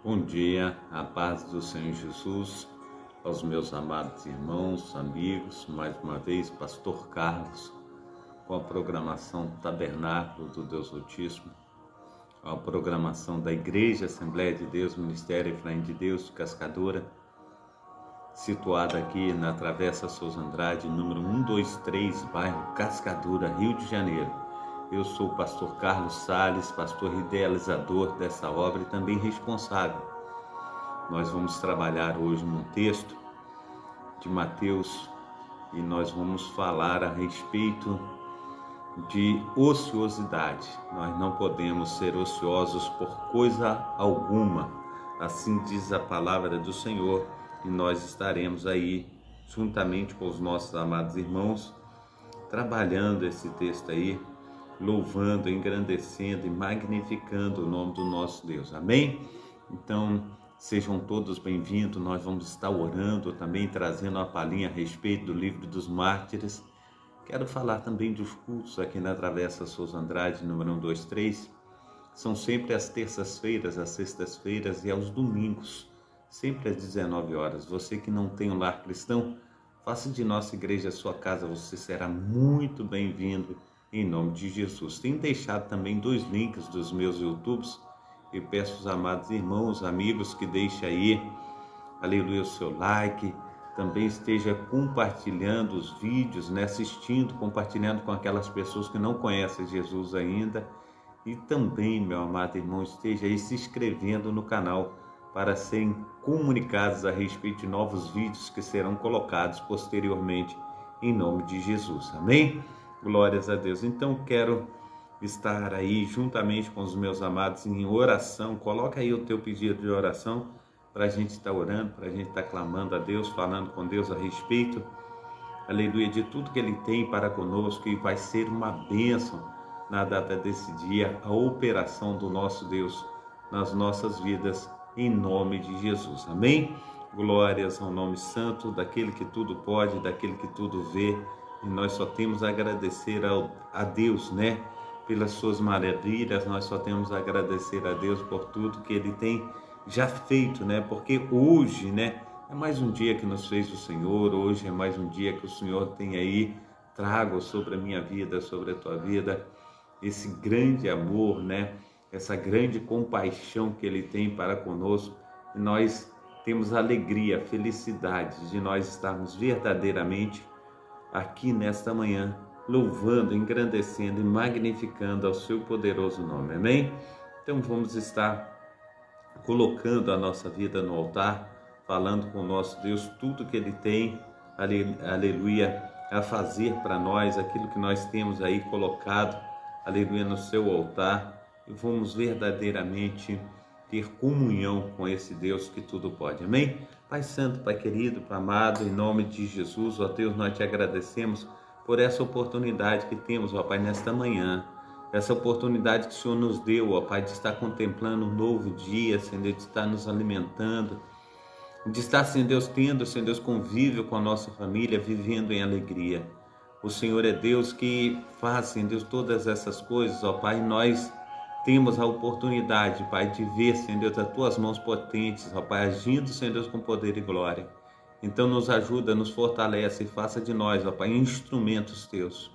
Bom dia, a paz do Senhor Jesus, aos meus amados irmãos, amigos, mais uma vez, Pastor Carlos, com a programação Tabernáculo do Deus Altíssimo, a programação da Igreja Assembleia de Deus, Ministério Efraim de Deus, Cascadura, situada aqui na Travessa Souza Andrade, número 123, bairro Cascadura, Rio de Janeiro. Eu sou o pastor Carlos Salles, pastor idealizador dessa obra e também responsável. Nós vamos trabalhar hoje num texto de Mateus e nós vamos falar a respeito de ociosidade. Nós não podemos ser ociosos por coisa alguma, assim diz a palavra do Senhor, e nós estaremos aí, juntamente com os nossos amados irmãos, trabalhando esse texto aí, louvando, engrandecendo e magnificando o nome do nosso Deus. Amém? Então, sejam todos bem-vindos. Nós vamos estar orando também, trazendo uma palhinha a respeito do livro dos mártires. Quero falar também dos cultos aqui na Travessa Souza Andrade, número 123. São sempre às terças-feiras, às sextas-feiras e aos domingos, sempre às 19 horas. Você que não tem um lar cristão, faça de nossa igreja a sua casa, você será muito bem-vindo. Em nome de Jesus. Tenho deixado também 2 links dos meus YouTubes e peço aos amados irmãos, amigos, que deixem aí, aleluia, o seu like, também esteja compartilhando os vídeos, assistindo, compartilhando com aquelas pessoas que não conhecem Jesus ainda, e também, meu amado irmão, esteja aí se inscrevendo no canal para serem comunicados a respeito de novos vídeos que serão colocados posteriormente em nome de Jesus. Amém? Glórias a Deus. Então quero estar aí juntamente com os meus amados em oração. Coloca aí o teu pedido de oração para a gente estar orando, para a gente estar clamando a Deus, falando com Deus a respeito, aleluia, de tudo que Ele tem para conosco, e vai ser uma bênção na data desse dia, a operação do nosso Deus nas nossas vidas, em nome de Jesus. Amém? Glórias ao nome santo, daquele que tudo pode, daquele que tudo vê. E nós só temos a agradecer a Deus, pelas suas maravilhas. Nós só temos a agradecer a Deus por tudo que Ele tem já feito, porque hoje, é mais um dia que nos fez o Senhor. Hoje é mais um dia que o Senhor tem aí, trago sobre a minha vida, sobre a tua vida, esse grande amor, essa grande compaixão que Ele tem para conosco. E nós temos alegria, felicidade de nós estarmos verdadeiramente aqui nesta manhã, louvando, engrandecendo e magnificando ao seu poderoso nome. Amém? Então vamos estar colocando a nossa vida no altar, falando com o nosso Deus tudo que Ele tem, aleluia, a fazer para nós, aquilo que nós temos aí colocado, aleluia, no seu altar, e vamos verdadeiramente ter comunhão com esse Deus que tudo pode. Amém? Pai Santo, Pai querido, Pai amado, em nome de Jesus, ó Deus, nós te agradecemos por essa oportunidade que temos, ó Pai, nesta manhã, essa oportunidade que o Senhor nos deu, ó Pai, de estar contemplando um novo dia, Senhor, de estar nos alimentando, de estar, Senhor Deus, tendo, Senhor Deus, convívio com a nossa família, vivendo em alegria. O Senhor é Deus que faz, Senhor Deus, todas essas coisas, ó Pai, nós temos a oportunidade, Pai, de ver, Senhor Deus, as Tuas mãos potentes, ó Pai, agindo, Senhor Deus, com poder e glória. Então nos ajuda, nos fortalece e faça de nós, ó Pai, instrumentos Teus.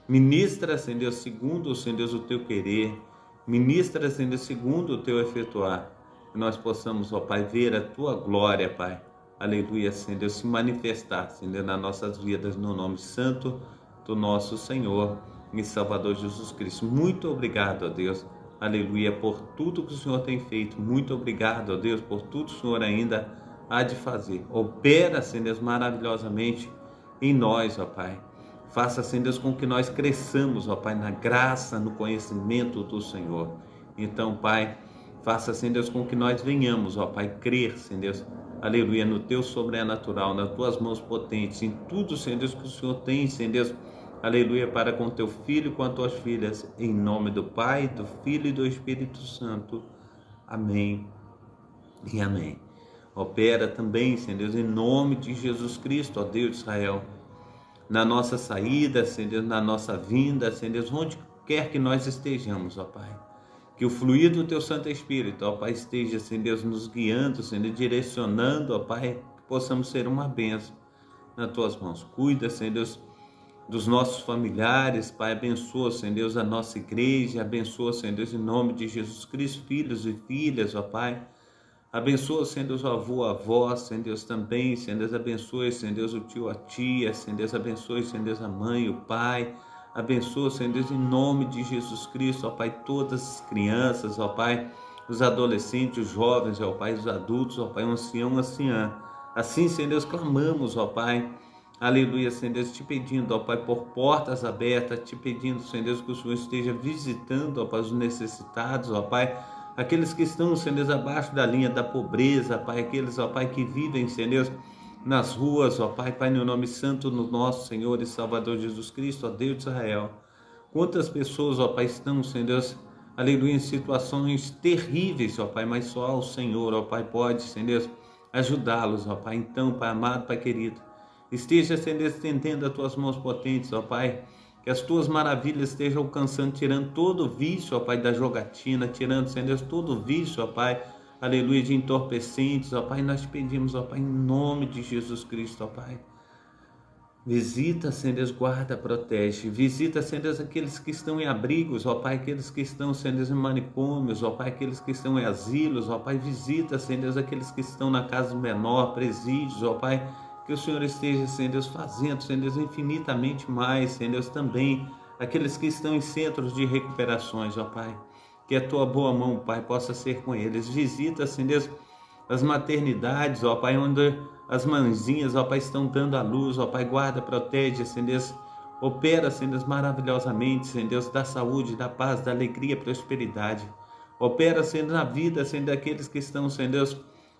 Ministra, Senhor Deus, segundo, Senhor Deus, o Teu querer. Ministra, Senhor Deus, segundo o Teu efetuar. Que nós possamos, ó Pai, ver a Tua glória, Pai. Aleluia, Senhor Deus, se manifestar, Senhor Deus, nas nossas vidas, no nome santo do nosso Senhor e Salvador Jesus Cristo. Muito obrigado, ó Deus. Aleluia, por tudo que o Senhor tem feito. Muito obrigado, ó Deus, por tudo que o Senhor ainda há de fazer. Opera, Senhor Deus, maravilhosamente em nós, ó Pai. Faça, Senhor Deus, com que nós cresçamos, ó Pai, na graça, no conhecimento do Senhor. Então, Pai, faça, Senhor Deus, com que nós venhamos, ó Pai, crer, Senhor Deus, aleluia, no Teu sobrenatural, nas Tuas mãos potentes, em tudo, Senhor Deus, que o Senhor tem, Senhor Deus, aleluia, para com Teu Filho e com as Tuas filhas, em nome do Pai, do Filho e do Espírito Santo. Amém e amém. Opera também, Senhor Deus, em nome de Jesus Cristo, ó Deus de Israel, na nossa saída, Senhor Deus, na nossa vinda, Senhor Deus, onde quer que nós estejamos, ó Pai. Que o fluir do Teu Santo Espírito, ó Pai, esteja, Senhor Deus, nos guiando, Senhor, direcionando, ó Pai, que possamos ser uma bênção nas Tuas mãos. Cuida, Senhor Deus, dos nossos familiares, Pai, abençoa, Senhor Deus, a nossa igreja, abençoa, Senhor Deus, em nome de Jesus Cristo, filhos e filhas, ó Pai. Abençoa, Senhor Deus, o avô, a avó, Senhor Deus, também, Senhor Deus, abençoe, Senhor Deus, o tio, a tia, Senhor Deus, abençoe, Senhor Deus, a mãe, o pai, abençoa, Senhor Deus, em nome de Jesus Cristo, ó Pai, todas as crianças, ó Pai, os adolescentes, os jovens, ó Pai, os adultos, ó Pai, o ancião, anciã. Assim, Senhor Deus, clamamos, ó Pai, aleluia, Senhor Deus, te pedindo, ó Pai, por portas abertas, te pedindo, Senhor Deus, que o Senhor esteja visitando, ó Pai, os necessitados, ó Pai, aqueles que estão, Senhor Deus, abaixo da linha da pobreza, Pai, aqueles, ó Pai, que vivem, Senhor Deus, nas ruas, ó Pai, Pai, no nome santo do nosso Senhor e Salvador Jesus Cristo, ó Deus de Israel. Quantas pessoas, ó Pai, estão, Senhor Deus, aleluia, em situações terríveis, ó Pai, mas só o Senhor, ó Pai, pode, Senhor Deus, ajudá-los, ó Pai. Então, Pai amado, Pai querido, esteja, Senhor Deus, estendendo as Tuas mãos potentes, ó Pai, que as Tuas maravilhas estejam alcançando, tirando todo o vício, ó Pai, da jogatina, tirando, Senhor Deus, todo o vício, ó Pai, aleluia, de entorpecentes, ó Pai, nós te pedimos, ó Pai, em nome de Jesus Cristo, ó Pai. Visita, Senhor Deus, guarda, protege. Visita, Senhor Deus, aqueles que estão em abrigos, ó Pai, aqueles que estão, Senhor Deus, em manicômios, ó Pai, aqueles que estão em asilos, ó Pai, visita, Senhor Deus, aqueles que estão na casa menor, presídios, ó Pai, que o Senhor esteja, Senhor Deus, fazendo, Senhor Deus, infinitamente mais, Senhor Deus, também aqueles que estão em centros de recuperações, ó Pai, que a Tua boa mão, Pai, possa ser com eles. Visita, Senhor Deus, as maternidades, ó Pai, onde as mãezinhas, ó Pai, estão dando à luz, ó Pai, guarda, protege, Senhor Deus, opera, Senhor Deus, maravilhosamente, Senhor Deus, da saúde, da paz, da alegria, prosperidade. Opera, Senhor, na vida, Senhor, daqueles que estão, Senhor Deus,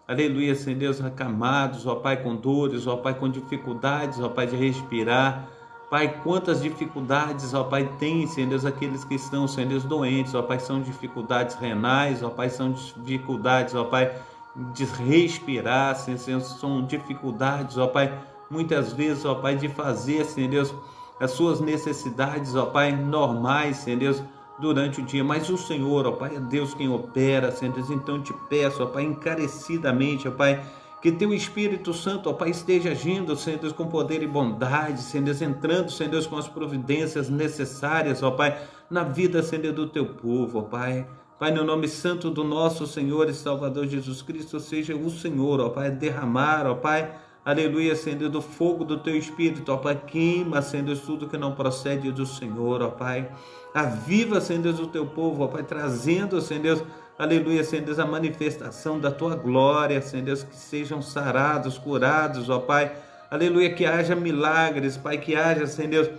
aleluia, Senhor Deus, acamados, ó Pai, com dores, ó Pai, com dificuldades, ó Pai, de respirar. Pai, quantas dificuldades, ó Pai, tem, Senhor Deus, aqueles que estão, Senhor Deus, doentes, ó Pai, são dificuldades renais, ó Pai, são dificuldades, ó Pai, de respirar, Senhor, são dificuldades, ó Pai, muitas vezes, ó Pai, de fazer, Senhor Deus, as suas necessidades, ó Pai, normais, Senhor Deus, durante o dia, mas o Senhor, ó Pai, é Deus quem opera, Senhor Deus, então te peço, ó Pai, encarecidamente, ó Pai, que Teu Espírito Santo, ó Pai, esteja agindo, Senhor Deus, com poder e bondade, Senhor Deus, entrando, Senhor Deus, com as providências necessárias, ó Pai, na vida, Senhor Deus, do Teu povo, ó Pai. Pai, no nome santo do nosso Senhor e Salvador Jesus Cristo, seja o Senhor, ó Pai, derramar, ó Pai, aleluia, Senhor, do fogo do Teu Espírito, ó Pai, queima, Senhor, tudo que não procede do Senhor, ó Pai, aviva, Senhor, o Teu povo, ó Pai, trazendo, Senhor, aleluia, Senhor, a manifestação da Tua glória, Senhor, que sejam sarados, curados, ó Pai, aleluia, que haja milagres, Pai, que haja, Senhor,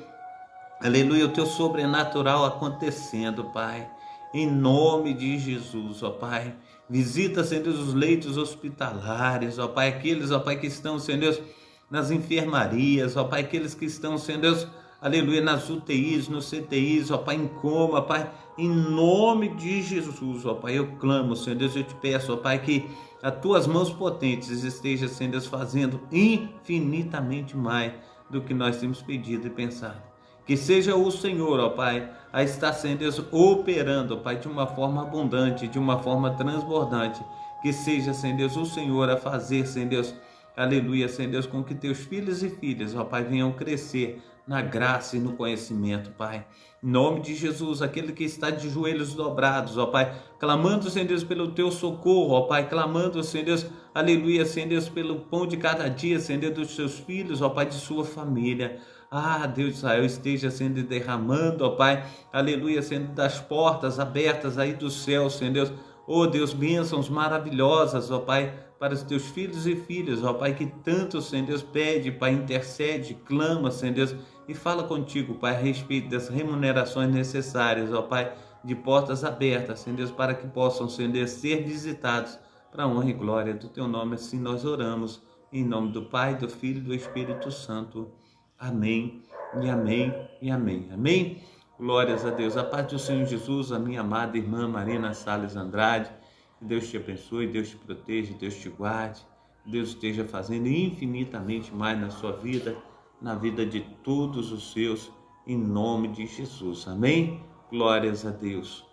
aleluia, o Teu sobrenatural acontecendo, Pai, em nome de Jesus, ó Pai. Visita, Senhor Deus, os leitos hospitalares, ó Pai, aqueles, ó Pai, que estão, Senhor Deus, nas enfermarias, ó Pai, aqueles que estão, Senhor Deus, aleluia, nas UTIs, nos CTIs, ó Pai, em coma, Pai, em nome de Jesus, ó Pai, eu clamo, Senhor Deus, eu te peço, ó Pai, que as Tuas mãos potentes estejam, Senhor Deus, fazendo infinitamente mais do que nós temos pedido e pensado. Que seja o Senhor, ó Pai, a estar, Senhor Deus, operando, ó Pai, de uma forma abundante, de uma forma transbordante. Que seja, Senhor Deus, o Senhor a fazer, Senhor Deus, aleluia, Senhor Deus, com que Teus filhos e filhas, ó Pai, venham crescer na graça e no conhecimento, Pai. Em nome de Jesus, aquele que está de joelhos dobrados, ó Pai, clamando, Senhor Deus, pelo Teu socorro, ó Pai, clamando, Senhor Deus, aleluia, Senhor Deus, pelo pão de cada dia, Senhor Deus, dos seus filhos, ó Pai, de sua família. Ah, Deus de Israel, esteja sendo derramando, ó Pai, aleluia, sendo das portas abertas aí do céu, Senhor Deus, oh Deus, bênçãos maravilhosas, ó Pai, para os Teus filhos e filhas, ó Pai, que tanto, Senhor Deus, pede, Pai, intercede, clama, Senhor Deus, e fala contigo, Pai, a respeito das remunerações necessárias, ó Pai, de portas abertas, Senhor Deus, para que possam, Senhor Deus, ser visitados para a honra e glória do Teu nome, assim nós oramos, em nome do Pai, do Filho e do Espírito Santo. Amém, e amém, e amém. Amém? Glórias a Deus. A paz do Senhor Jesus, a minha amada irmã Marina Salles Andrade. Que Deus te abençoe, Deus te proteja, Deus te guarde. Deus esteja fazendo infinitamente mais na sua vida, na vida de todos os seus, em nome de Jesus. Amém? Glórias a Deus.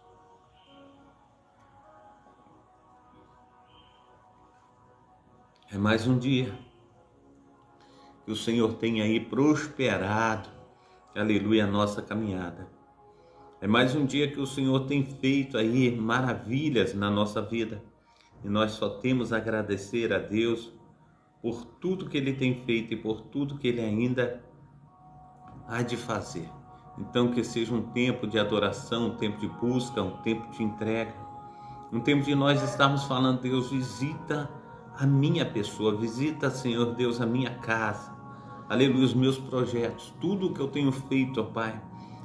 É mais um dia que o Senhor tem aí prosperado, aleluia, a nossa caminhada. É mais um dia que o Senhor tem feito aí maravilhas na nossa vida. E nós só temos a agradecer a Deus por tudo que Ele tem feito e por tudo que Ele ainda há de fazer. Então que seja um tempo de adoração, um tempo de busca, um tempo de entrega, um tempo de nós estarmos falando: Deus, visita a minha pessoa, visita, Senhor Deus, a minha casa, aleluia, os meus projetos, tudo o que eu tenho feito, ó Pai,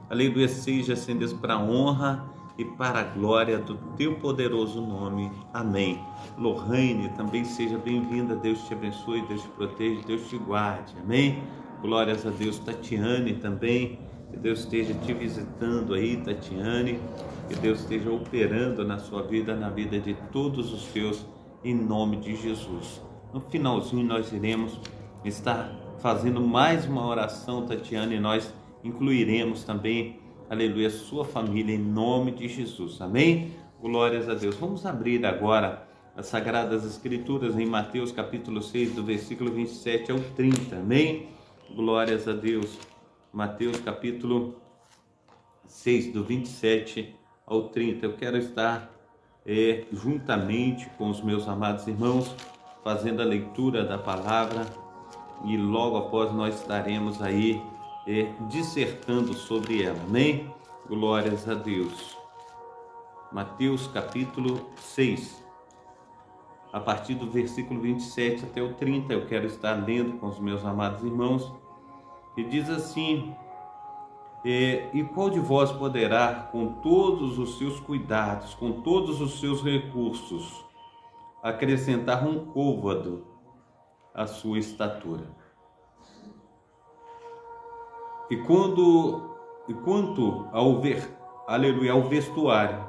aleluia, seja, Senhor Deus, para a honra e para a glória do teu poderoso nome, amém. Lohane, também seja bem-vinda, Deus te abençoe, Deus te proteja, Deus te guarde, amém. Glórias a Deus. Tatiane também, que Deus esteja te visitando aí, Tatiane, que Deus esteja operando na sua vida, na vida de todos os seus, em nome de Jesus. No finalzinho nós iremos estar fazendo mais uma oração, Tatiane, e nós incluiremos também, aleluia, sua família, em nome de Jesus, amém? Glórias a Deus. Vamos abrir agora as Sagradas Escrituras em Mateus capítulo 6, do versículo 27 ao 30, amém? Glórias a Deus. Mateus capítulo 6, do 27 ao 30. Eu quero estar juntamente com os meus amados irmãos, fazendo a leitura da palavra, e logo após nós estaremos aí dissertando sobre ela, amém? Glórias a Deus. Mateus capítulo 6, a partir do versículo 27 até o 30, eu quero estar lendo com os meus amados irmãos, que diz assim: e qual de vós poderá, com todos os seus cuidados, com todos os seus recursos, acrescentar um côvado à sua estatura? E quanto ao ao vestuário,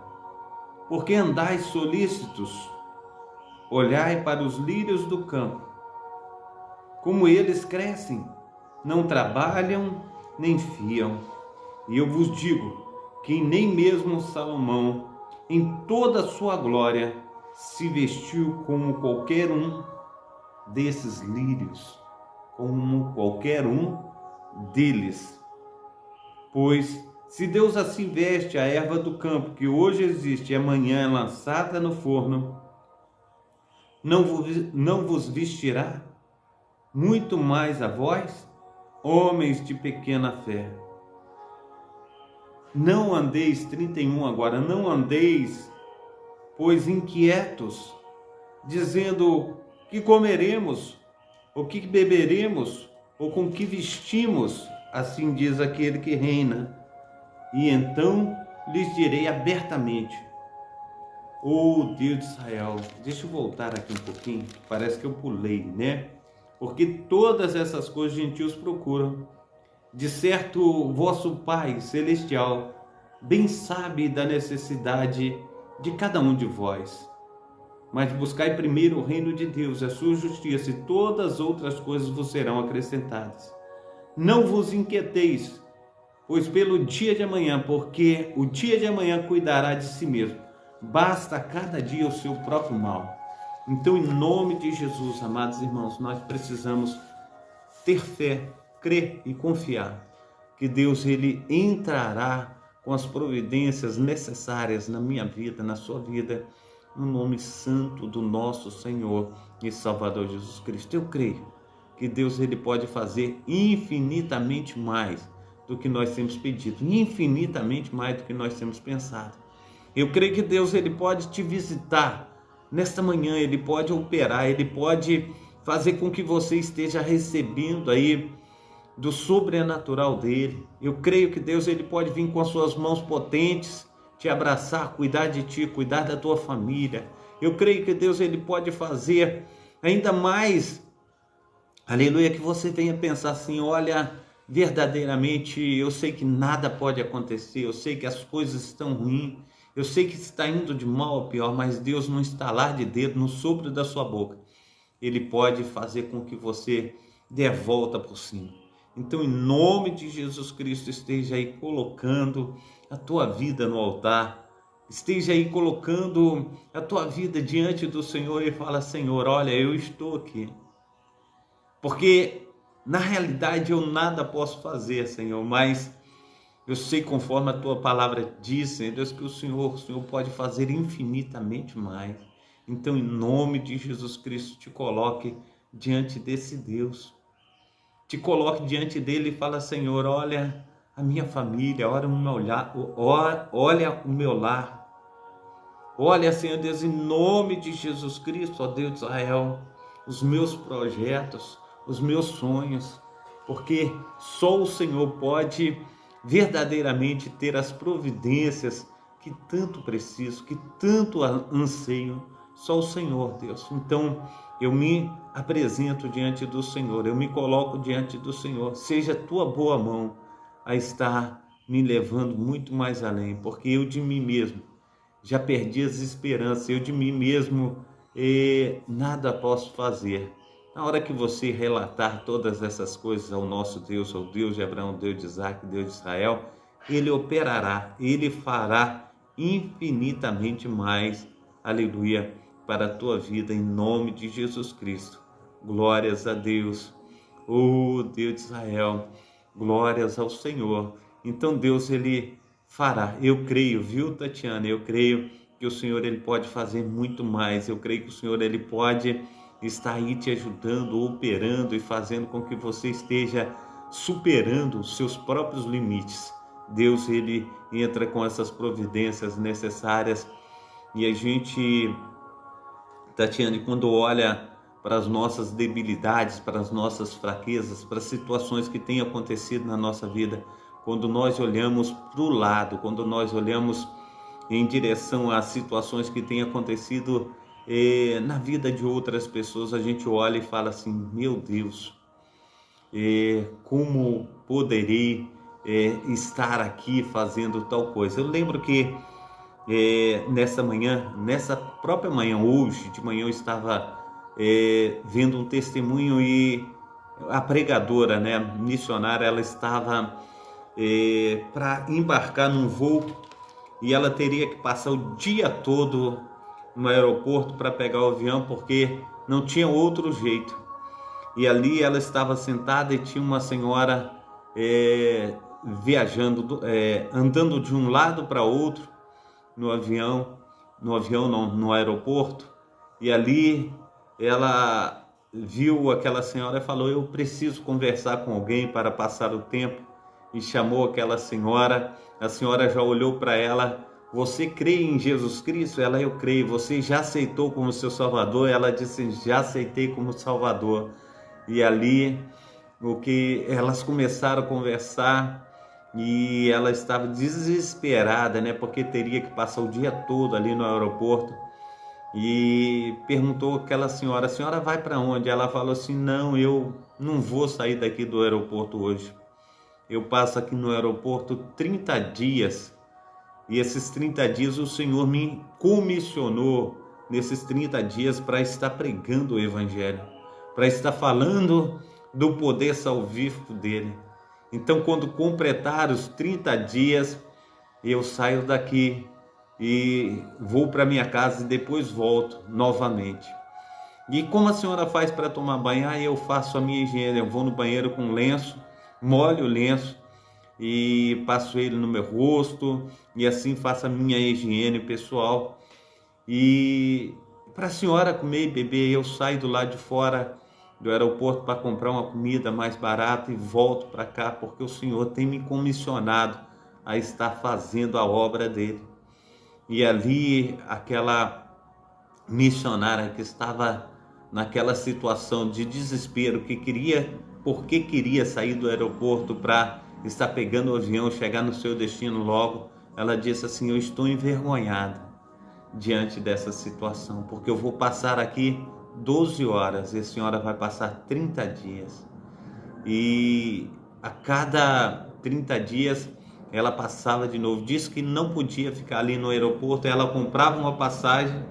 por que andais solícitos? Olhai para os lírios do campo, como eles crescem, não trabalham nem fiam. E eu vos digo que nem mesmo Salomão, em toda a sua glória, se vestiu como qualquer um desses lírios, como qualquer um deles. Pois se Deus assim veste a erva do campo, que hoje existe e amanhã é lançada no forno, não vos vestirá muito mais a vós, homens de pequena fé? Não andeis, 31 agora, não andeis, pois inquietos, dizendo: que comeremos, ou que beberemos, ou com que vestimos? Assim diz aquele que reina. E então lhes direi abertamente: oh Deus de Israel. Deixa eu voltar aqui um pouquinho, parece que eu pulei, né? Porque todas essas coisas os gentios procuram. De certo, vosso Pai Celestial bem sabe da necessidade de cada um de vós. Mas buscai primeiro o reino de Deus, a sua justiça, e todas as outras coisas vos serão acrescentadas. Não vos inquieteis, pois pelo dia de amanhã, porque o dia de amanhã cuidará de si mesmo. Basta a cada dia o seu próprio mal. Então, em nome de Jesus, amados irmãos, nós precisamos ter fé, crer e confiar que Deus, ele entrará com as providências necessárias na minha vida, na sua vida, no nome santo do nosso Senhor e Salvador Jesus Cristo. Eu creio que Deus, ele pode fazer infinitamente mais do que nós temos pedido, infinitamente mais do que nós temos pensado. Eu creio que Deus, ele pode te visitar nesta manhã, ele pode operar, ele pode fazer com que você esteja recebendo aí do sobrenatural dele. Eu creio que Deus, ele pode vir com as suas mãos potentes, te abraçar, cuidar de ti, cuidar da tua família. Eu creio que Deus, ele pode fazer ainda mais, aleluia, que você venha pensar assim: olha, verdadeiramente eu sei que nada pode acontecer, eu sei que as coisas estão ruins, eu sei que está indo de mal a pior, mas Deus, no estalar de dedo, no sopro da sua boca, ele pode fazer com que você dê a volta por cima. Então, em nome de Jesus Cristo, esteja aí colocando a tua vida no altar esteja aí colocando a tua vida diante do Senhor e fala: Senhor, olha, eu estou aqui. Porque na realidade eu nada posso fazer, Senhor, mas eu sei, conforme a tua palavra diz, Senhor Deus, que o Senhor pode fazer infinitamente mais. Então, em nome de Jesus Cristo, te coloque diante desse Deus. Te coloque diante dele e fala: Senhor, olha a minha família, olha o meu lar, olha o meu lar. Olha, Senhor Deus, em nome de Jesus Cristo, ó Deus de Israel, os meus projetos, os meus sonhos, porque só o Senhor pode verdadeiramente ter as providências que tanto preciso, que tanto anseio, só o Senhor, Deus. Então, eu me apresento diante do Senhor, eu me coloco diante do Senhor, seja a tua boa mão a estar me levando muito mais além, porque eu de mim mesmo já perdi as esperanças, eu de mim mesmo nada posso fazer. Na hora que você relatar todas essas coisas ao nosso Deus, ao Deus de Abraão, Deus de Isaac, Deus de Israel, ele operará, ele fará infinitamente mais, aleluia, para a tua vida, em nome de Jesus Cristo. Glórias a Deus, oh Deus de Israel, glórias ao Senhor. Então Deus, ele fará. Eu creio, viu, Tatiana? Eu creio que o Senhor, ele pode fazer muito mais. Eu creio que o Senhor, ele pode estar aí te ajudando, operando e fazendo com que você esteja superando os seus próprios limites. Deus, ele entra com essas providências necessárias e a gente, Tatiana, quando olha para as nossas debilidades, para as nossas fraquezas, para as situações que têm acontecido na nossa vida, quando nós olhamos para o lado, quando nós olhamos em direção às situações que têm acontecido na vida de outras pessoas, a gente olha e fala assim: meu Deus, como poderei estar aqui fazendo tal coisa? Eu lembro que nessa própria manhã, hoje de manhã, eu estava vendo um testemunho e a pregadora, né, missionária, ela estava para embarcar num voo e ela teria que passar o dia todo no aeroporto para pegar o avião porque não tinha outro jeito. E ali ela estava sentada e tinha uma senhora viajando, andando de um lado para outro no avião não, no aeroporto, e ali ela viu aquela senhora e falou: eu preciso conversar com alguém para passar o tempo, e chamou aquela senhora. A senhora já olhou para ela: você crê em Jesus Cristo? Ela: eu creio. Você já aceitou como seu Salvador? Ela disse: já aceitei como Salvador. E ali elas começaram a conversar e ela estava desesperada, né? Porque teria que passar o dia todo ali no aeroporto. E perguntou àquela senhora: a senhora vai para onde? Ela falou assim: não, eu não vou sair daqui do aeroporto hoje. Eu passo aqui no aeroporto 30 dias. E esses 30 dias o Senhor me comissionou nesses 30 dias para estar pregando o Evangelho, para estar falando do poder salvífico dele. Então, quando completar os 30 dias, eu saio daqui e vou para minha casa e depois volto novamente. E como a senhora faz para tomar banho? Eu faço a minha higiene, eu vou no banheiro com lenço, molho o lenço e passo ele no meu rosto e assim faço a minha higiene pessoal. E para a senhora comer e beber, eu saio do lado de fora do aeroporto para comprar uma comida mais barata e volto para cá, porque o Senhor tem me comissionado a estar fazendo a obra dele. E ali aquela missionária que estava naquela situação de desespero, porque queria sair do aeroporto para estar pegando o avião, chegar no seu destino logo, ela disse assim: eu estou envergonhada diante dessa situação, porque eu vou passar aqui 12 horas e a senhora vai passar 30 dias. E a cada 30 dias ela passava de novo. Disse que não podia ficar ali no aeroporto, ela comprava uma passagem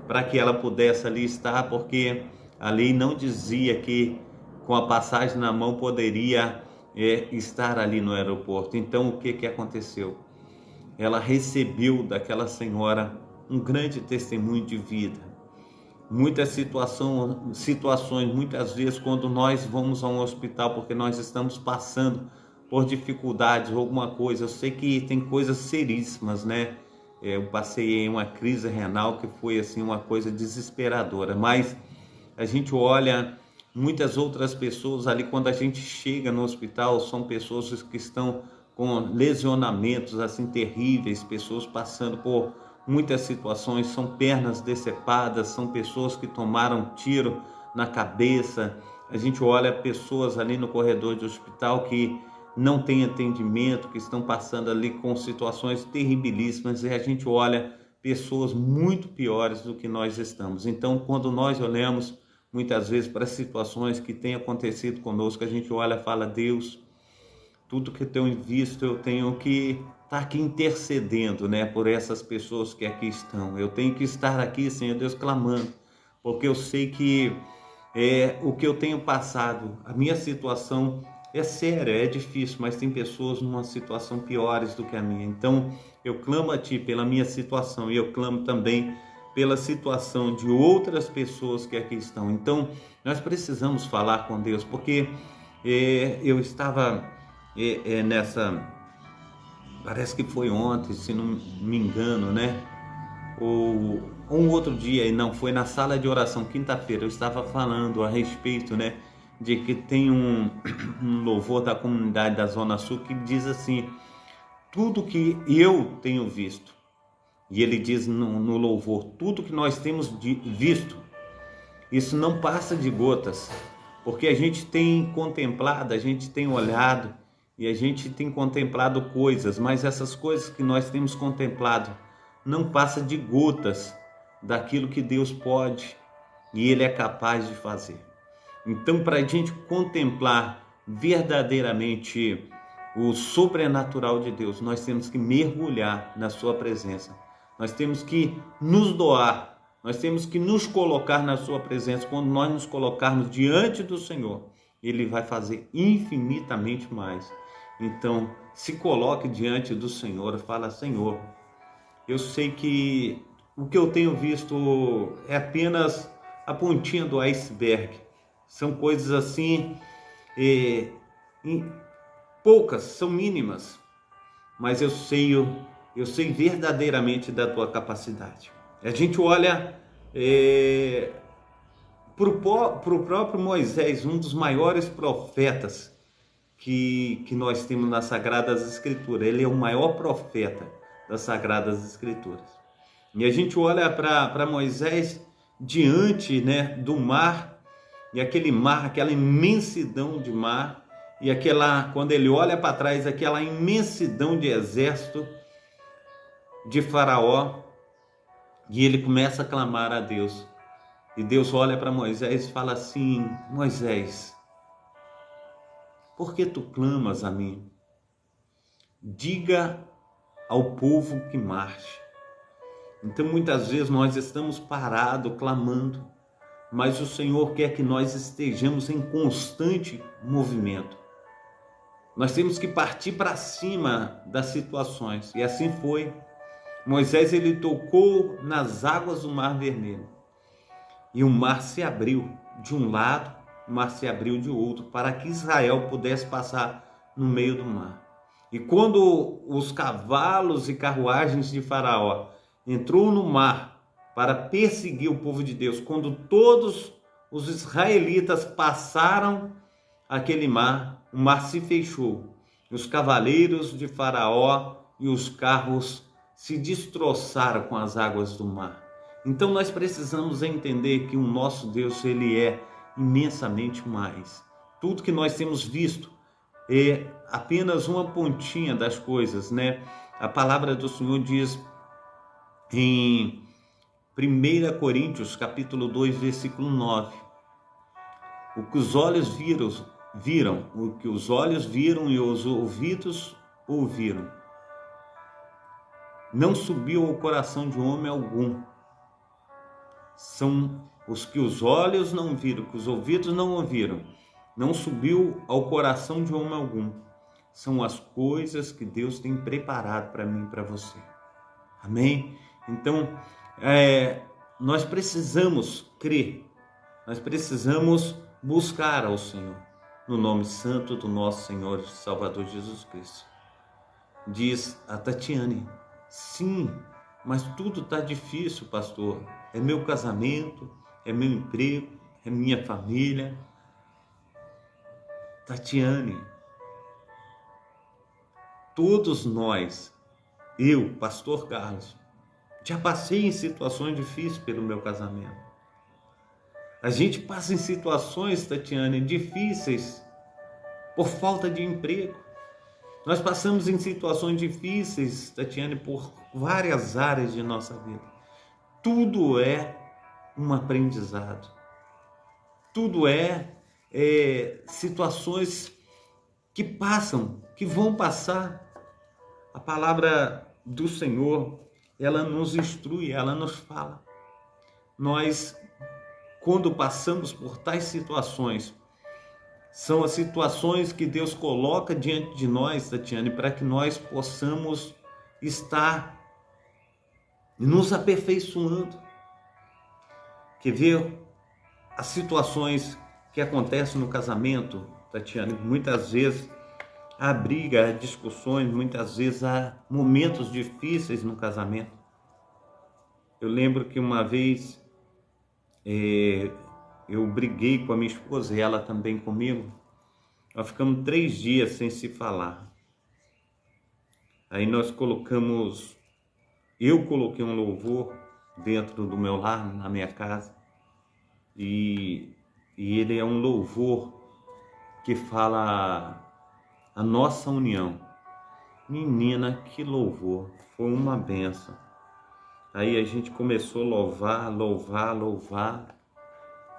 para que ela pudesse ali estar, porque a lei não dizia que com a passagem na mão poderia estar ali no aeroporto. Então o que aconteceu? ela recebeu daquela senhora um grande testemunho de vida. Muitas situações, muitas vezes, quando nós vamos a um hospital porque nós estamos passando por dificuldades ou alguma coisa, eu sei que tem coisas seríssimas, né? Eu passei em uma crise renal que foi assim uma coisa desesperadora, mas a gente olha muitas outras pessoas ali, quando a gente chega no hospital, são pessoas que estão com lesionamentos assim terríveis, pessoas passando por muitas situações, são pernas decepadas, são pessoas que tomaram tiro na cabeça. A gente olha pessoas ali no corredor do hospital que não têm atendimento, que estão passando ali com situações terribilíssimas, e a gente olha pessoas muito piores do que nós estamos. Então, quando nós olhamos muitas vezes para situações que têm acontecido conosco, a gente olha e fala: Deus, tudo que eu tenho visto, eu tenho que estar aqui intercedendo, né, por essas pessoas que aqui estão. Eu tenho que estar aqui, Senhor Deus, clamando, porque eu sei que o que eu tenho passado, a minha situação é séria, é difícil, mas tem pessoas numa situação piores do que a minha. Então, eu clamo a Ti pela minha situação e eu clamo também pela situação de outras pessoas que aqui estão. Então, nós precisamos falar com Deus, porque eu estava nessa, parece que foi ontem, se não me engano, né? Ou um outro dia, e não, foi na sala de oração, quinta-feira, eu estava falando a respeito, né, de que tem um louvor da comunidade da Zona Sul que diz assim: tudo que eu tenho visto, e ele diz no louvor, tudo que nós temos visto, isso não passa de gotas, porque a gente tem contemplado, a gente tem olhado e a gente tem contemplado coisas, mas essas coisas que nós temos contemplado não passa de gotas daquilo que Deus pode e Ele é capaz de fazer. Então, para a gente contemplar verdadeiramente o sobrenatural de Deus, nós temos que mergulhar na sua presença. Nós temos que nos doar, nós temos que nos colocar na sua presença. Quando nós nos colocarmos diante do Senhor, Ele vai fazer infinitamente mais. Então, se coloque diante do Senhor e fala: Senhor, eu sei que o que eu tenho visto é apenas a pontinha do iceberg. São coisas assim, poucas, são mínimas, mas eu sei verdadeiramente da tua capacidade. A gente olha para o próprio Moisés, um dos maiores profetas que nós temos nas Sagradas Escrituras. Ele é o maior profeta das Sagradas Escrituras. E a gente olha para Moisés diante, né, do mar, e aquele mar, aquela imensidão de mar, e quando ele olha para trás, aquela imensidão de exército de Faraó, e ele começa a clamar a Deus. E Deus olha para Moisés e fala assim: Moisés, por que tu clamas a mim? Diga ao povo que marche. Então, muitas vezes nós estamos parados, clamando, mas o Senhor quer que nós estejamos em constante movimento. Nós temos que partir para cima das situações, e assim foi. Moisés, ele tocou nas águas do Mar Vermelho, e o mar se abriu de um lado, o mar se abriu de outro, para que Israel pudesse passar no meio do mar. E quando os cavalos e carruagens de Faraó entrou no mar para perseguir o povo de Deus, quando todos os israelitas passaram aquele mar, o mar se fechou. Os cavaleiros de Faraó e os carros se destroçaram com as águas do mar. Então nós precisamos entender que o nosso Deus, ele é imensamente mais. Tudo que nós temos visto é apenas uma pontinha das coisas, né? A palavra do Senhor diz em 1 Coríntios, capítulo 2, versículo 9: o que os olhos viram, o que os olhos viram e os ouvidos ouviram, não subiu ao coração de homem algum. São os que os olhos não viram, que os ouvidos não ouviram, não subiu ao coração de homem algum. são as coisas que Deus tem preparado para mim e para você. Amém? Então, nós precisamos crer, nós precisamos buscar ao Senhor, no nome santo do nosso Senhor e Salvador Jesus Cristo. Diz a Tatiane: sim, mas tudo está difícil, pastor. É meu casamento, é meu emprego, é minha família. Tatiane, todos nós, eu, pastor Carlos, já passei em situações difíceis pelo meu casamento. A gente passa em situações, Tatiane, difíceis por falta de emprego. Nós passamos em situações difíceis, Tatiane, por várias áreas de nossa vida. Tudo é um aprendizado. Tudo é situações que passam, que vão passar. A palavra do Senhor, ela nos instrui, ela nos fala. Nós, quando passamos por tais situações, são as situações que Deus coloca diante de nós, Tatiane, para que nós possamos estar nos aperfeiçoando. Quer ver as situações que acontecem no casamento, Tatiane? Muitas vezes há briga, há discussões, muitas vezes há momentos difíceis no casamento. Eu lembro que uma vez eu briguei com a minha esposa e ela também comigo. Nós ficamos 3 dias sem se falar. Aí eu coloquei um louvor dentro do meu lar, na minha casa, e ele é um louvor que fala a nossa união. Menina, que louvor, foi uma benção. Aí a gente começou a louvar.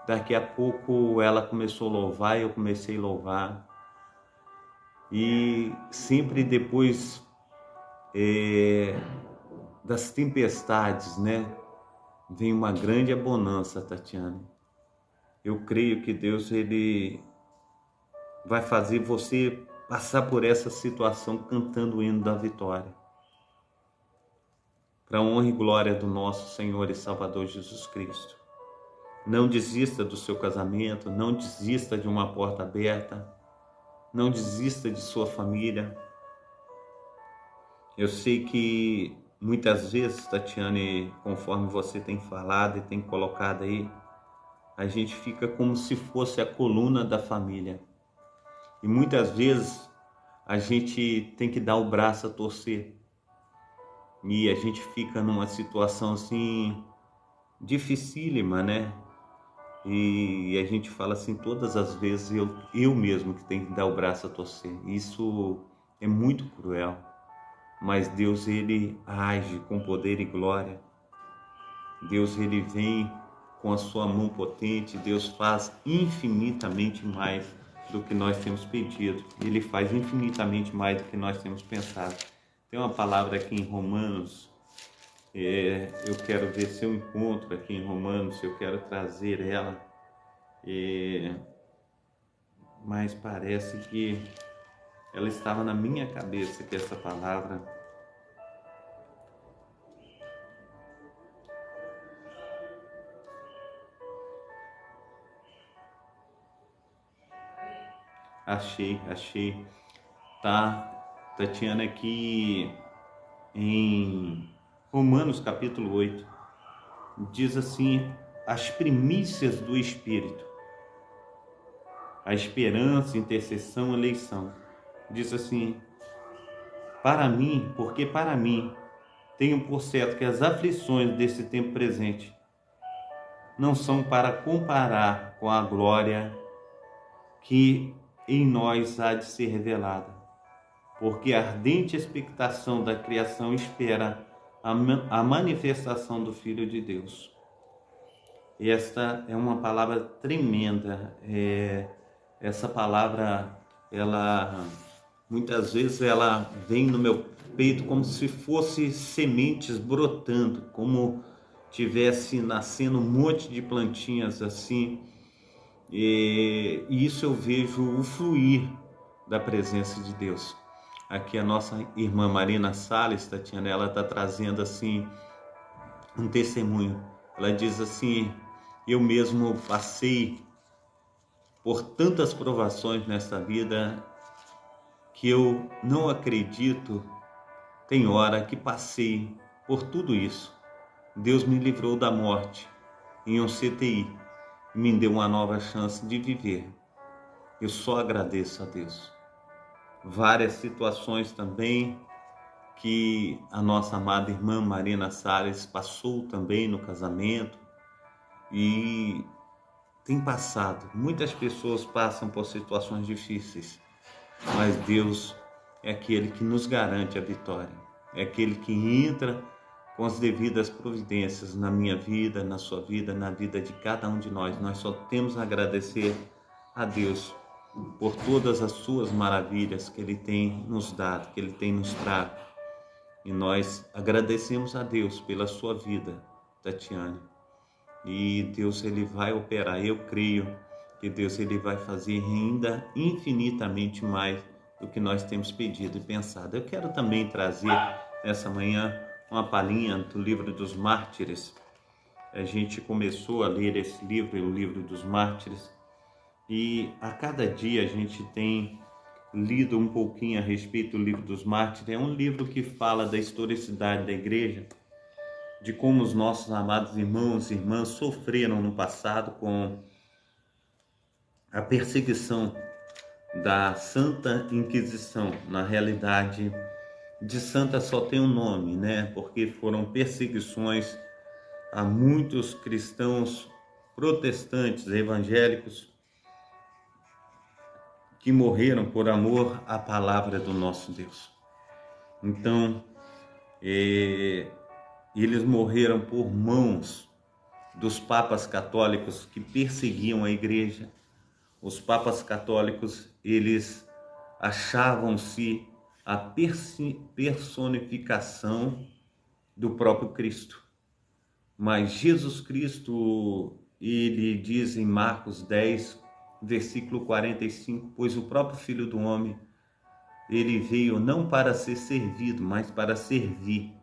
Daqui a pouco ela começou a louvar e eu comecei a louvar. E sempre depois das tempestades, né, vem uma grande bonança, Tatiane. Eu creio que Deus, ele vai fazer você passar por essa situação cantando o hino da vitória. Para a honra e glória do nosso Senhor e Salvador Jesus Cristo. Não desista do seu casamento, não desista de uma porta aberta, não desista de sua família. Eu sei que muitas vezes, Tatiane, conforme você tem falado e tem colocado aí, a gente fica como se fosse a coluna da família. E muitas vezes a gente tem que dar o braço a torcer. E a gente fica numa situação assim, dificílima, né? E a gente fala assim, todas as vezes eu mesmo que tenho que dar o braço a torcer. Isso é muito cruel. Mas Deus, ele age com poder e glória. Deus, ele vem com a sua mão potente. Deus faz infinitamente mais do que nós temos pedido. Ele faz infinitamente mais do que nós temos pensado. Tem uma palavra aqui em Romanos, eu quero ver se eu encontro aqui em Romanos, se eu quero trazer ela, mas parece que ela estava na minha cabeça, que essa palavra. Achei. Tá, Tatiana, aqui em Romanos capítulo 8, diz assim, as primícias do Espírito, a esperança, intercessão, eleição. Diz assim, porque para mim, tenho por certo que as aflições desse tempo presente não são para comparar com a glória que em nós há de ser revelada, porque a ardente expectação da criação espera a manifestação do Filho de Deus. Esta é uma palavra tremenda. Essa palavra, ela muitas vezes ela vem no meu peito como se fosse sementes brotando, como tivesse nascendo um monte de plantinhas assim. E isso eu vejo o fluir da presença de Deus. Aqui a nossa irmã Marina Salles, Tatiana, ela está trazendo assim um testemunho. Ela diz assim: eu mesmo passei por tantas provações nessa vida que eu não acredito. Tem hora que passei por tudo isso. Deus me livrou da morte em um CTI e me deu uma nova chance de viver. Eu só agradeço a Deus. Várias situações também que a nossa amada irmã Marina Salles passou também no casamento e tem passado. Muitas pessoas passam por situações difíceis, mas Deus é aquele que nos garante a vitória. É aquele que entra com as devidas providências na minha vida, na sua vida, na vida de cada um de nós. Nós só temos a agradecer a Deus por todas as suas maravilhas que Ele tem nos dado, que Ele tem nos trago. E nós agradecemos a Deus pela sua vida, Tatiane. E Deus, Ele vai operar. Eu creio que Deus, Ele vai fazer ainda infinitamente mais do que nós temos pedido e pensado. Eu quero também trazer nessa manhã uma palhinha do livro dos Mártires. A gente começou a ler esse livro, o livro dos Mártires, e a cada dia a gente tem lido um pouquinho a respeito do livro dos Mártires. É um livro que fala da historicidade da igreja, de como os nossos amados irmãos e irmãs sofreram no passado com a perseguição da Santa Inquisição. Na realidade, de santa só tem um nome, né? Porque foram perseguições a muitos cristãos protestantes, evangélicos, que morreram por amor à palavra do nosso Deus. Então, eles morreram por mãos dos papas católicos que perseguiam a igreja. Os papas católicos, eles achavam-se a personificação do próprio Cristo. Mas Jesus Cristo, ele diz em Marcos 10, versículo 45, pois o próprio Filho do Homem, ele veio não para ser servido, mas para servir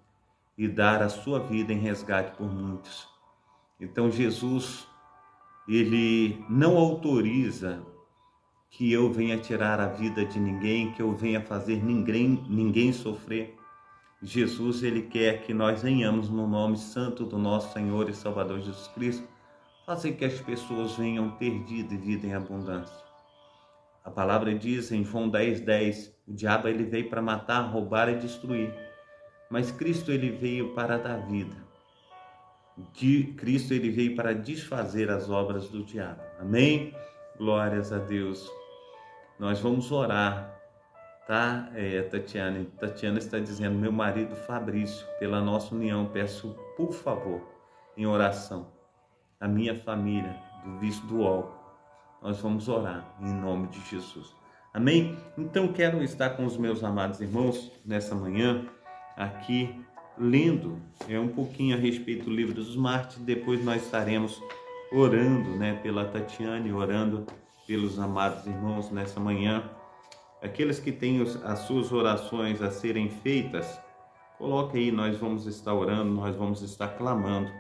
e dar a sua vida em resgate por muitos. Então Jesus, ele não autoriza que eu venha tirar a vida de ninguém, que eu venha fazer ninguém sofrer. Jesus, ele quer que nós venhamos no nome santo do nosso Senhor e Salvador Jesus Cristo, fazer que as pessoas venham ter vida e vida em abundância. A palavra diz em João 10:10, o diabo, ele veio para matar, roubar e destruir, mas Cristo, ele veio para dar vida. Cristo, ele veio para desfazer as obras do diabo. Amém? Glórias a Deus. Nós vamos orar, tá, Tatiana? Tatiana está dizendo, meu marido Fabrício, pela nossa união, peço, por favor, em oração, a minha família, do vício do álcool. Nós vamos orar em nome de Jesus. Amém? Então quero estar com os meus amados irmãos nessa manhã, aqui, lendo um pouquinho a respeito do livro dos Mártires. Depois nós estaremos orando, né, pela Tatiane, orando pelos amados irmãos nessa manhã. Aqueles que têm as suas orações a serem feitas, coloque aí, nós vamos estar orando, nós vamos estar clamando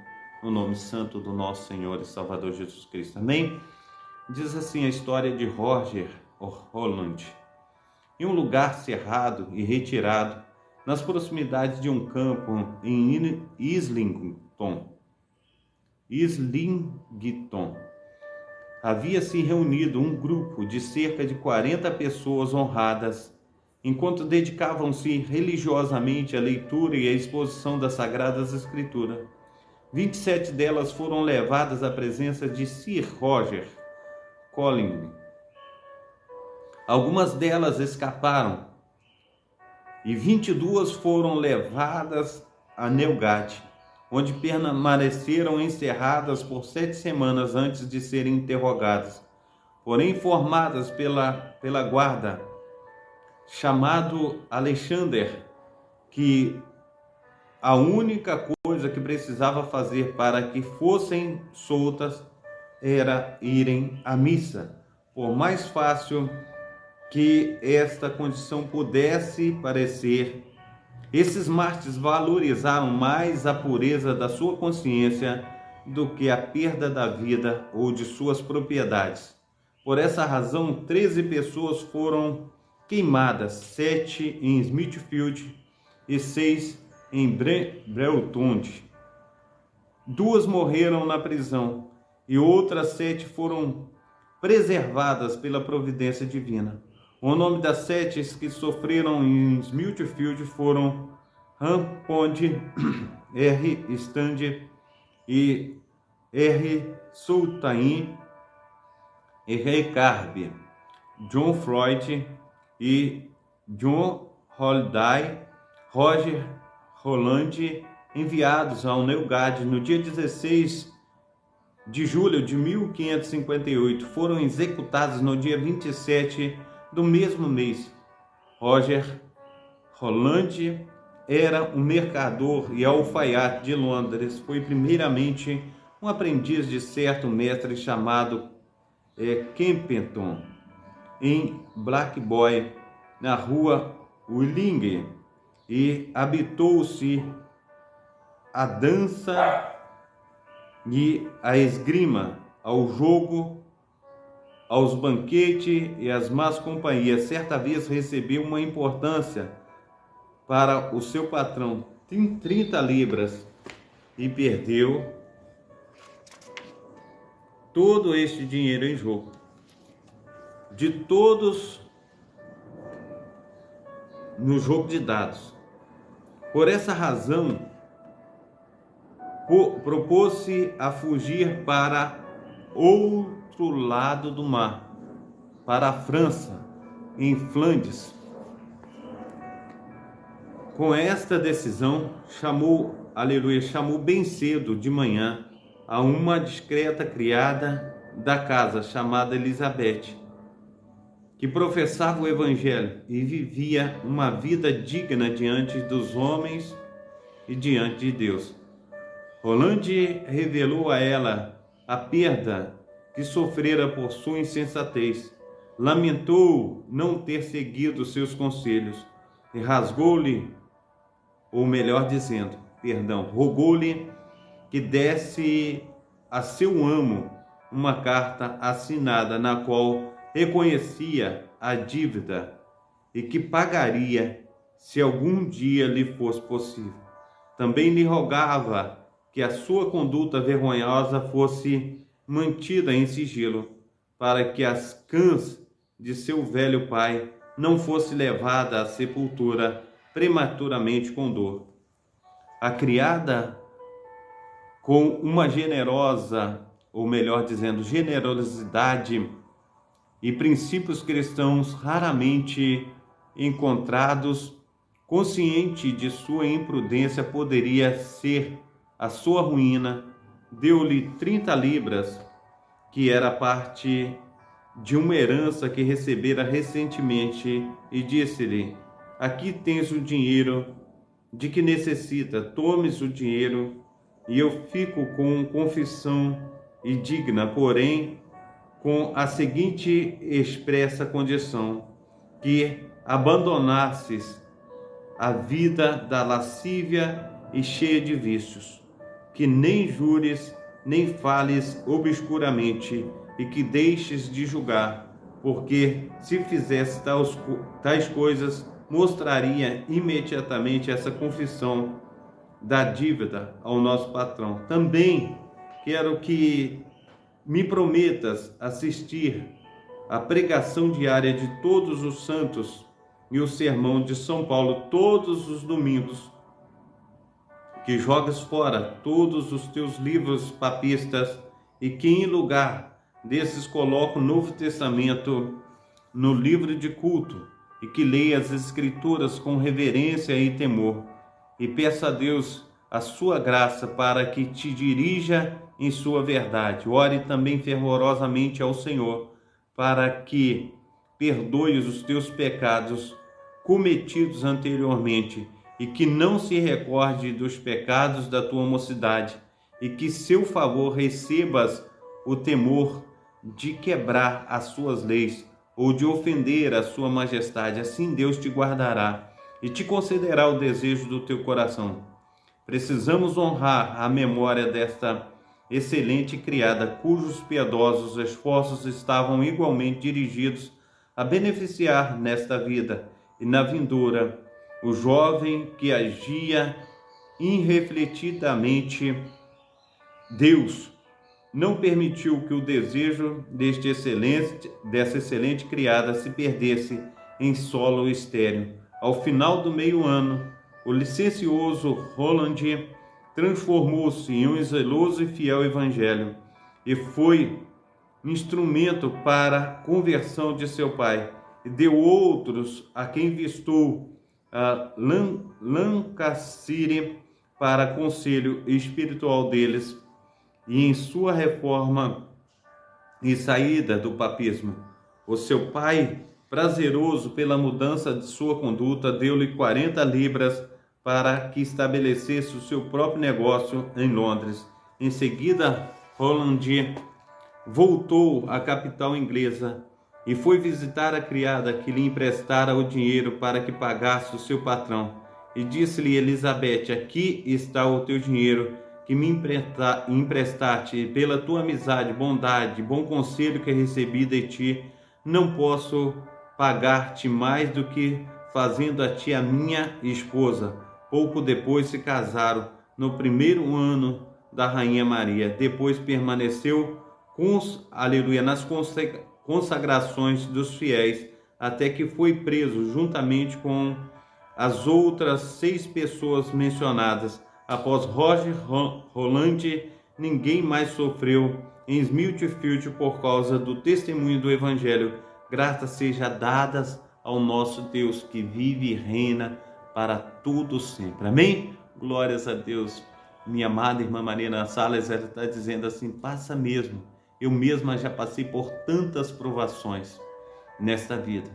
no nome santo do nosso Senhor e Salvador Jesus Cristo. Amém? Diz assim a história de Roger Holland. Em um lugar cerrado e retirado, nas proximidades de um campo em Islington, havia se reunido um grupo de cerca de 40 pessoas honradas, enquanto dedicavam-se religiosamente à leitura e à exposição das Sagradas Escrituras. 27 delas foram levadas à presença de Sir Roger Collingwood. Algumas delas escaparam e 22 foram levadas a Newgate, onde permaneceram encerradas por 7 semanas antes de serem interrogadas. Porém, informadas pela guarda, chamado Alexander, que a única coisa que precisava fazer para que fossem soltas era irem à missa. Por mais fácil que esta condição pudesse parecer, esses mártires valorizaram mais a pureza da sua consciência do que a perda da vida ou de suas propriedades. Por essa razão, 13 pessoas foram queimadas, 7 em Smithfield e 6 em Bretton. 2 morreram na prisão e outras 7 foram preservadas pela providência divina. O nome das 7 que sofreram em Smithfield foram Rampond, R. Stander e R. Sultain, e Ray Carby, John Floyd e John Holiday, Roger Roland, enviados ao Newgate no dia 16 de julho de 1558, foram executados no dia 27 do mesmo mês. Roger Roland era um mercador e alfaiate de Londres. Foi primeiramente um aprendiz de certo mestre chamado Kempton, em Blackboy, na rua Willing, e habitou-se a dança e a esgrima, ao jogo, aos banquetes e às más companhias. Certa vez recebeu uma importância para o seu patrão, 30 libras, e perdeu todo este dinheiro em jogo. De todos no jogo de dados. Por essa razão, propôs-se a fugir para outro lado do mar, para a França, em Flandes. Com esta decisão, chamou bem cedo de manhã a uma discreta criada da casa, chamada Elizabeth, que professava o Evangelho e vivia uma vida digna diante dos homens e diante de Deus. Roland revelou a ela a perda que sofrera por sua insensatez. Lamentou não ter seguido seus conselhos e rogou-lhe que desse a seu amo uma carta assinada na qual reconhecia a dívida e que pagaria se algum dia lhe fosse possível. Também lhe rogava que a sua conduta vergonhosa fosse mantida em sigilo, para que as cãs de seu velho pai não fosse levada à sepultura prematuramente com dor. A criada, com uma generosidade e princípios cristãos raramente encontrados, consciente de sua imprudência poderia ser a sua ruína, deu-lhe 30 libras, que era parte de uma herança que recebera recentemente, e disse-lhe: aqui tens o dinheiro de que necessita, tomes o dinheiro, e eu fico com confissão e digna, porém, com a seguinte expressa condição: que abandonasses a vida da lascívia e cheia de vícios, que nem jures, nem fales obscuramente, e que deixes de julgar, porque se fizesse tais coisas, mostraria imediatamente essa confissão da dívida ao nosso patrão. Também quero que me prometas assistir à pregação diária de todos os santos e o sermão de São Paulo todos os domingos, que jogues fora todos os teus livros papistas e que em lugar desses coloque o Novo Testamento no livro de culto, e que leia as Escrituras com reverência e temor, e peça a Deus a sua graça para que te dirija em sua verdade. Ore também fervorosamente ao Senhor para que perdoe os teus pecados cometidos anteriormente, e que não se recorde dos pecados da tua mocidade, e que seu favor recebas o temor de quebrar as suas leis, ou de ofender a sua majestade. Assim Deus te guardará e te concederá o desejo do teu coração. Precisamos honrar a memória desta excelente criada, cujos piedosos esforços estavam igualmente dirigidos a beneficiar nesta vida e na vindoura o jovem que agia irrefletidamente. Deus não permitiu que o desejo dessa excelente criada se perdesse em solo estéril. Ao final do meio-ano, o licencioso Roland transformou-se em um zeloso e fiel evangelho e foi instrumento para a conversão de seu pai, e deu outros a quem vistou a Lancashire para conselho espiritual deles, e em sua reforma e saída do papismo. O seu pai, prazeroso pela mudança de sua conduta, deu-lhe 40 libras para que estabelecesse o seu próprio negócio em Londres. Em seguida, Roland voltou à capital inglesa e foi visitar a criada que lhe emprestara o dinheiro para que pagasse o seu patrão. E disse-lhe Elizabeth: aqui está o teu dinheiro que me emprestaste, pela tua amizade, bondade, bom conselho que recebi de ti. Não posso pagar-te mais do que fazendo a ti a minha esposa. Pouco depois se casaram, no primeiro ano da Rainha Maria. Depois permaneceu nas consagrações dos fiéis, até que foi preso juntamente com as outras 6 pessoas mencionadas. Após Roger Roland, ninguém mais sofreu em Smithfield por causa do testemunho do Evangelho. Graças seja dadas ao nosso Deus, que vive e reina para tudo sempre. Amém? Glórias a Deus. Minha amada irmã Marina Salles, ela está dizendo assim: passa mesmo. Eu mesma já passei por tantas provações nesta vida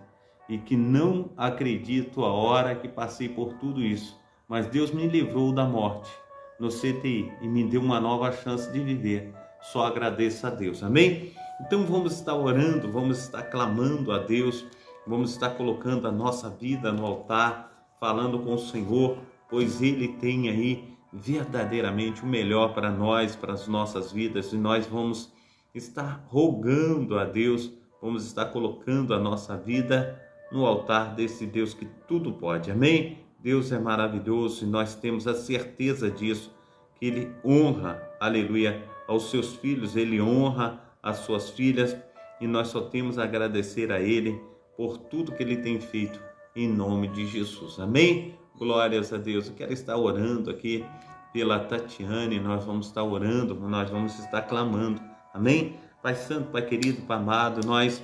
e que não acredito a hora que passei por tudo isso. Mas Deus me livrou da morte no CTI e me deu uma nova chance de viver. Só agradeço a Deus. Amém? Então vamos estar orando, vamos estar clamando a Deus, vamos estar colocando a nossa vida no altar, falando com o Senhor, pois Ele tem aí verdadeiramente o melhor para nós, para as nossas vidas, e nós vamos estar rogando a Deus, vamos estar colocando a nossa vida no altar desse Deus que tudo pode. Amém? Deus é maravilhoso e nós temos a certeza disso, que Ele honra, aleluia, aos seus filhos, Ele honra as suas filhas, e nós só temos a agradecer a Ele por tudo que Ele tem feito, em nome de Jesus. Amém? Glórias a Deus. Eu quero estar orando aqui pela Tatiane, nós vamos estar orando, nós vamos estar clamando. Amém? Pai Santo, Pai querido, Pai amado, nós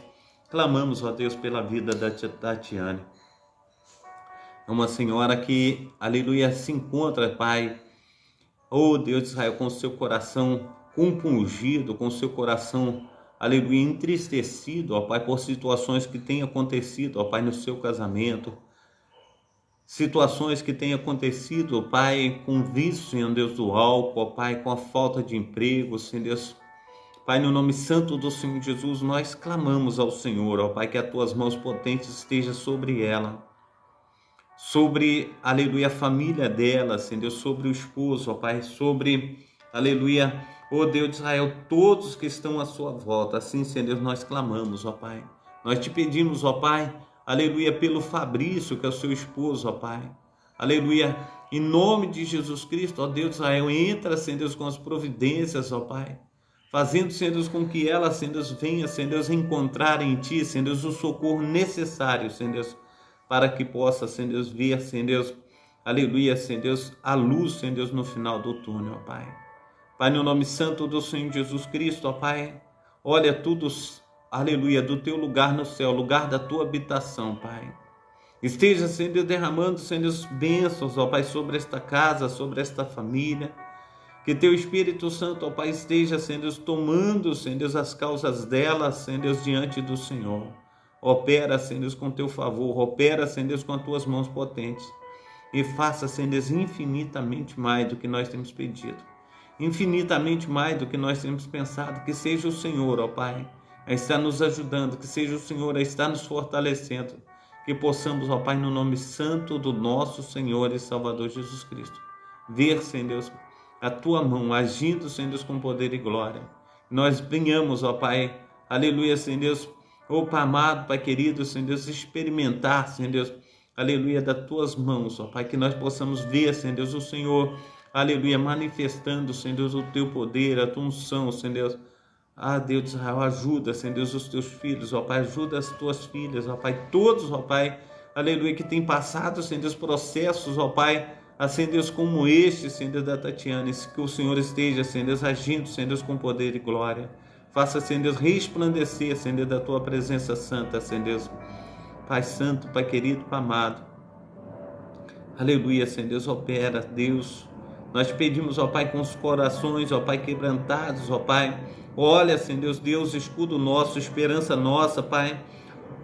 clamamos, ó Deus, pela vida da Tatiane. É uma senhora que, aleluia, se encontra, Pai, oh Deus de Israel, com o seu coração compungido, com o seu coração, aleluia, entristecido, ó Pai, por situações que têm acontecido, ó Pai, no seu casamento, situações que têm acontecido, ó Pai, com vício, Senhor Deus, do álcool, ó Pai, com a falta de emprego, Senhor Deus. Pai, no nome santo do Senhor Jesus, nós clamamos ao Senhor, ó Pai, que as tuas mãos potentes estejam sobre ela, sobre, aleluia, a família dela, Senhor Deus, sobre o esposo, ó Pai, sobre, aleluia, ó Deus de Israel, todos que estão à sua volta. Assim, Senhor Deus, nós clamamos, ó Pai. Nós te pedimos, ó Pai, aleluia, pelo Fabrício, que é o seu esposo, ó Pai. Aleluia, em nome de Jesus Cristo, ó Deus de Israel, entra, Senhor Deus, com as providências, ó Pai, fazendo, Senhor Deus, com que ela, Senhor Deus, venha, Senhor Deus, encontrar em Ti, Senhor Deus, o socorro necessário, Senhor Deus, para que possa, Senhor Deus, ver, Senhor Deus, aleluia, Senhor Deus, a luz, Senhor Deus, no final do túnel, ó Pai. Pai, no nome santo do Senhor Jesus Cristo, ó Pai, olha tudo, aleluia, do Teu lugar no céu, lugar da Tua habitação, Pai. Esteja, Senhor Deus, derramando, Senhor Deus, bênçãos, ó Pai, sobre esta casa, sobre esta família. Que Teu Espírito Santo, ó Pai, esteja, Senhor Deus, tomando, Senhor Deus, as causas dela, Senhor Deus, diante do Senhor. Opera, Senhor Deus, com Teu favor, opera, Senhor Deus, com as Tuas mãos potentes, e faça, Senhor Deus, infinitamente mais do que nós temos pedido, infinitamente mais do que nós temos pensado. Que seja o Senhor, ó Pai, a estar nos ajudando, que seja o Senhor a estar nos fortalecendo, que possamos, ó Pai, no nome santo do nosso Senhor e Salvador Jesus Cristo, ver, Senhor Deus, a Tua mão agindo, Senhor Deus, com poder e glória. Nós venhamos, ó Pai, aleluia, Senhor Deus, ó Pai amado, Pai querido, Senhor Deus, experimentar, Senhor Deus, aleluia, das Tuas mãos, ó Pai, que nós possamos ver, Senhor Deus, o Senhor, aleluia, manifestando, Senhor Deus, o Teu poder, a Tua unção, Senhor Deus. Ah, Deus de Israel, ajuda, Senhor Deus, os Teus filhos, ó Pai, ajuda as Tuas filhas, ó Pai, todos, ó Pai, aleluia, que tem passado, Senhor Deus, processos, ó Pai, Senhor Deus, como este, Senhor Deus, da Tatiana, que o Senhor esteja, Senhor Deus, agindo, Senhor Deus, com poder e glória. Faça, Senhor Deus, resplandecer, Senhor Deus, da Tua presença santa, Senhor Deus. Pai santo, Pai querido, Pai amado. Aleluia, Senhor Deus, opera, Deus. Nós pedimos, ó Pai, com os corações, ó Pai, quebrantados, ó Pai. Olha, Senhor Deus, Deus, escudo nosso, esperança nossa, Pai.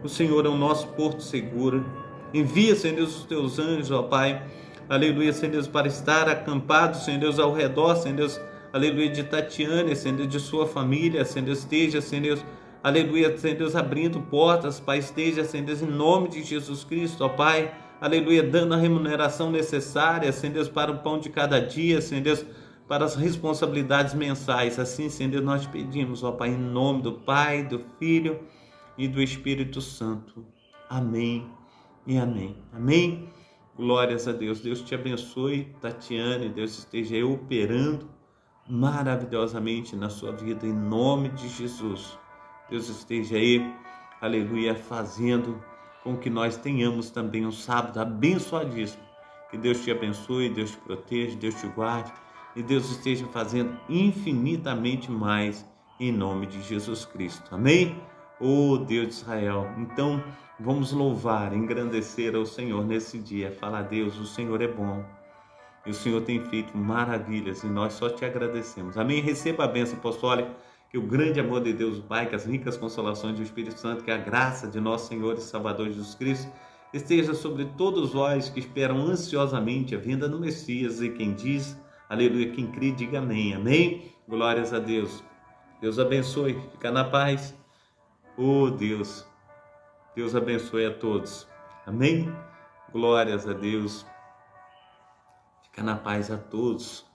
O Senhor é o nosso porto seguro. Envia, Senhor Deus, os Teus anjos, ó Pai. Aleluia, Senhor Deus, para estar acampados, Senhor Deus, ao redor, Senhor Deus, aleluia, de Tatiana, Senhor Deus, de sua família, Senhor Deus, esteja, Senhor Deus, aleluia, Senhor Deus, abrindo portas, Pai, esteja, Senhor Deus, em nome de Jesus Cristo, ó Pai, aleluia, dando a remuneração necessária, Senhor Deus, para o pão de cada dia, Senhor Deus, para as responsabilidades mensais. Assim, Senhor Deus, nós pedimos, ó Pai, em nome do Pai, do Filho e do Espírito Santo. Amém e amém. Amém. Glórias a Deus. Deus te abençoe, Tatiane. Deus esteja aí operando maravilhosamente na sua vida, em nome de Jesus. Deus esteja aí, aleluia, fazendo com que nós tenhamos também um sábado abençoadíssimo. Que Deus te abençoe, Deus te proteja, Deus te guarde e Deus esteja fazendo infinitamente mais em nome de Jesus Cristo. Amém? Oh Deus de Israel, então vamos louvar, engrandecer ao Senhor nesse dia. Fala a Deus, o Senhor é bom e o Senhor tem feito maravilhas e nós só te agradecemos. Amém? Receba a bênção apostólica, que o grande amor de Deus o Pai, que as ricas consolações do Espírito Santo, que a graça de nosso Senhor e Salvador Jesus Cristo esteja sobre todos vós que esperam ansiosamente a vinda do Messias. E quem diz, aleluia, quem crê, diga amém. Amém? Glórias a Deus. Deus abençoe. Fica na paz. Oh Deus, Deus abençoe a todos. Amém? Glórias a Deus. Fica na paz a todos.